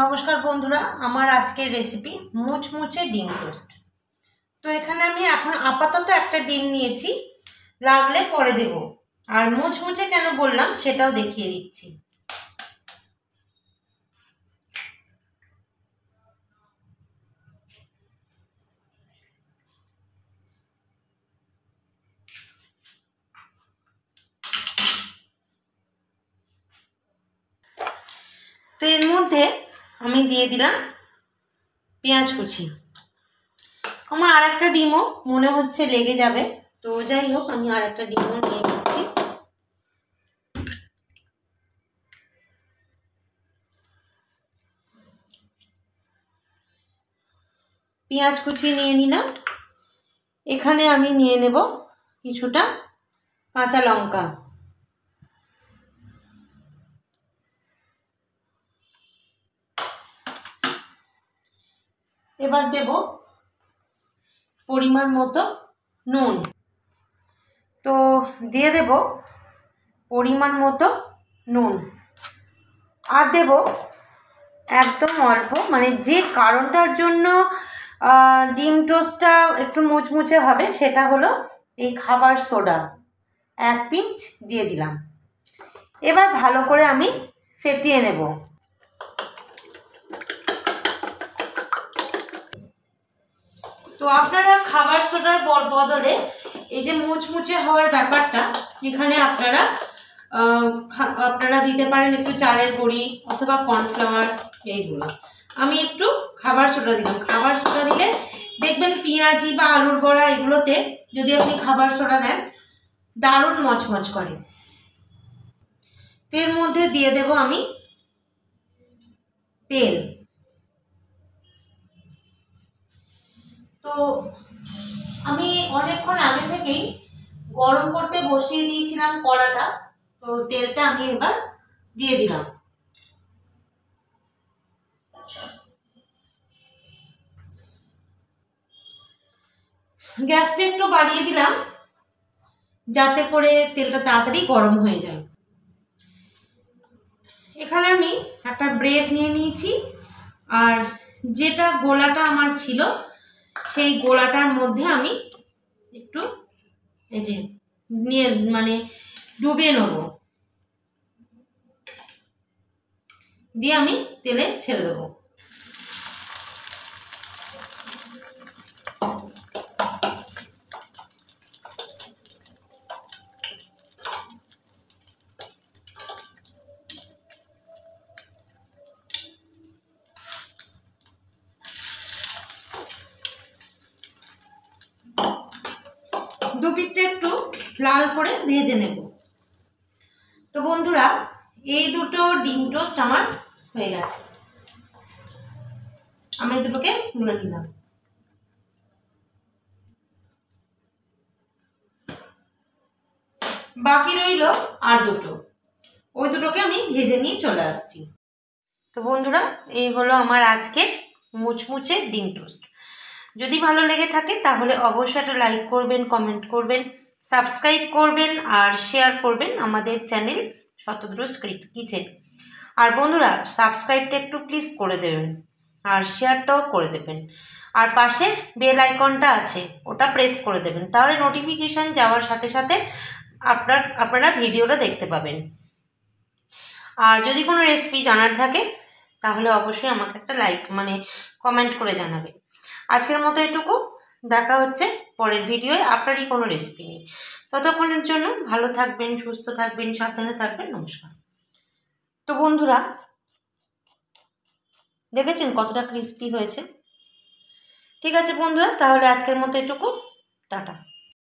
নমস্কার বন্ধুরা, আমার আজকের রেসিপি মুচমুচে ডিম টোস্ট। তো এখানে আমি এখন আপাতত একটা ডিম নিয়েছি, লাগলে পরে দেব। আর মুচমুচে কেন বললাম সেটাও দেখিয়ে দিচ্ছি। তো এর মধ্যে আমি দিয়ে দিলাম পেঁয়াজ কুচি। আমার আর একটা ডিমও মনে হচ্ছে লেগে যাবে, তো যাই হোক আমি আর একটা ডিমও নিয়ে নিচ্ছি। পেঁয়াজ কুচি নিয়ে নিলাম। এখানে আমি নিয়ে নেব কিছুটা কাঁচা লঙ্কা। এবার দেব পরিমাণ মতো নুন। তো দিয়ে দেব পরিমাণ মতো নুন, আর দেব একদম অল্প, মানে যে কারণটার জন্য ডিম টোস্টটা একটু মুচমুচে হবে সেটা হলো এই খাবার সোডা, 1 পিঞ্চ দিয়ে দিলাম। এবার ভালো করে আমি ফেটিয়ে নেব। তো আপনারা খাবার সোডার বদলে এই যে মুচমুচে হওয়ার ব্যাপারটা, এখানে আপনারা দিতে পারেন একটু চালের গুঁড়ি অথবা কর্নফ্লাওয়ার, এইগুলো। আমি একটু খাবার সোডা দিলাম। খাবার সোডা দিলে দেখবেন পেঁয়াজি বা আলুর বড়া এগুলোতে যদি আপনি খাবার সোডা দেন, দারুণ মচমচ করে। এর মধ্যে দিয়ে দেব আমি তেল। তো আমি অনেকক্ষণ আগে থেকেই গরম করতে বসিয়ে দিয়েছিলাম কড়াটা। তো তেলটা আমি এবার দিয়ে দিলাম। গ্যাসটা একটু বাড়িয়ে দিলাম যাতে করে তেলটা তাড়াতাড়ি গরম হয়ে যায়। এখানে আমি একটা ব্রেড নিয়ে নিয়েছি, আর যেটা গোলাটা আমার ছিল সেই গোলাটার মধ্যে আমি একটু এই যে নিয়ে ডুবিয়ে নেব, দিয়ে আমি তেলে ছেড়ে দেবো। দু পিঠটা একটু লাল করে ভেজে নেব। তো বন্ধুরা, এই দুটো ডিম টোস্ট আমার হয়ে গেছে। আমি দুটোকে তুলে নিলাম। বাকি রইল আর দুটো, ওই দুটোকে আমি ভেজে নিয়ে চলে আসছি। তো বন্ধুরা, এই হলো আমার আজকের মুচমুচে ডিম টোস্ট। যদি ভালো লেগে থাকে তাহলে অবশ্যই একটা লাইক করবেন, কমেন্ট করবেন, সাবস্ক্রাইব করবেন আর শেয়ার করবেন আমাদের চ্যানেল শতদ্রুজ কিচেন। আর বন্ধুরা, সাবস্ক্রাইবটা একটু প্লিজ করে দেবেন আর শেয়ারটাও করে দেবেন। আর পাশে বেল আইকনটা আছে, ওটা প্রেস করে দেবেন, তাহলে নোটিফিকেশান যাওয়ার সাথে সাথে আপনারা ভিডিওটা দেখতে পাবেন। আর যদি কোনো রেসিপি জানার থাকে তাহলে অবশ্যই আমাকে একটা কমেন্ট করে জানাবে। আজকের মতো এটুকু, দেখা হচ্ছে পরের ভিডিওয় আপনারই কোনো রেসিপি নিয়ে। ততক্ষণের জন্য ভালো থাকবেন, সুস্থ থাকবেন, সাবধানে থাকবেন। নমস্কার। তো বন্ধুরা, দেখেছেন কতটা ক্রিস্পি হয়েছে? ঠিক আছে বন্ধুরা, তাহলে আজকের মতো এটুকু, টাটা।